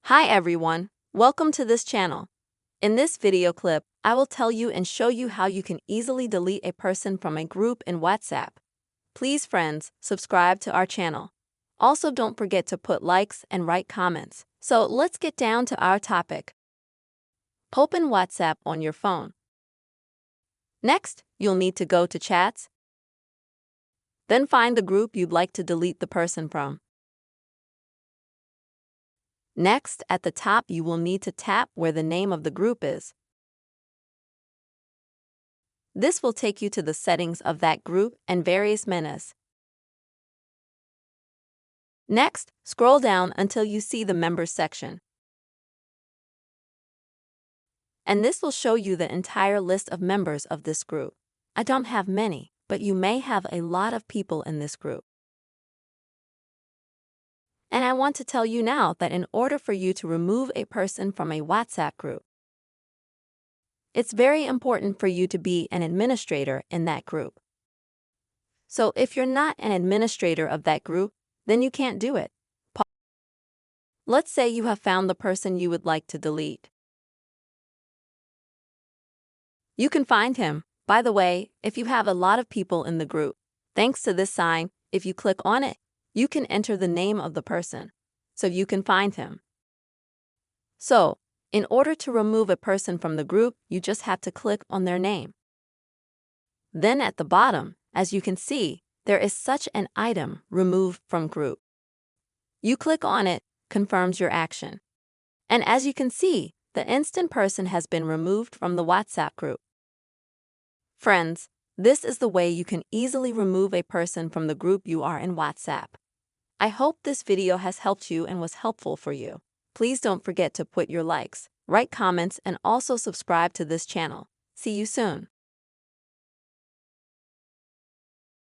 Hi everyone, welcome to this channel. In this video clip, I will tell you and show you how you can easily delete a person from a group in WhatsApp. Please friends, subscribe to our channel. Also don't forget to put likes and write comments. So let's get down to our topic. Open WhatsApp on your phone. Next, you'll need to go to Chats. Then find the group you'd like to delete the person from. Next, at the top you will need to tap where the name of the group is. This will take you to the settings of that group and various menus. Next, scroll down until you see the Members section. And this will show you the entire list of members of this group. I don't have many, but you may have a lot of people in this group. And I want to tell you now that in order for you to remove a person from a WhatsApp group, it's very important for you to be an administrator in that group. So if you're not an administrator of that group, then you can't do it. Let's say you have found the person you would like to delete. You can find him. By the way, if you have a lot of people in the group, thanks to this sign, if you click on it, you can enter the name of the person, so you can find him. So, in order to remove a person from the group, you just have to click on their name. Then at the bottom, as you can see, there is such an item, Remove from Group. You click on it, confirms your action. And as you can see, the instant person has been removed from the WhatsApp group. Friends, this is the way you can easily remove a person from the group you are in WhatsApp. I hope this video has helped you and was helpful for you. Please don't forget to put your likes, write comments, and also subscribe to this channel. See you soon.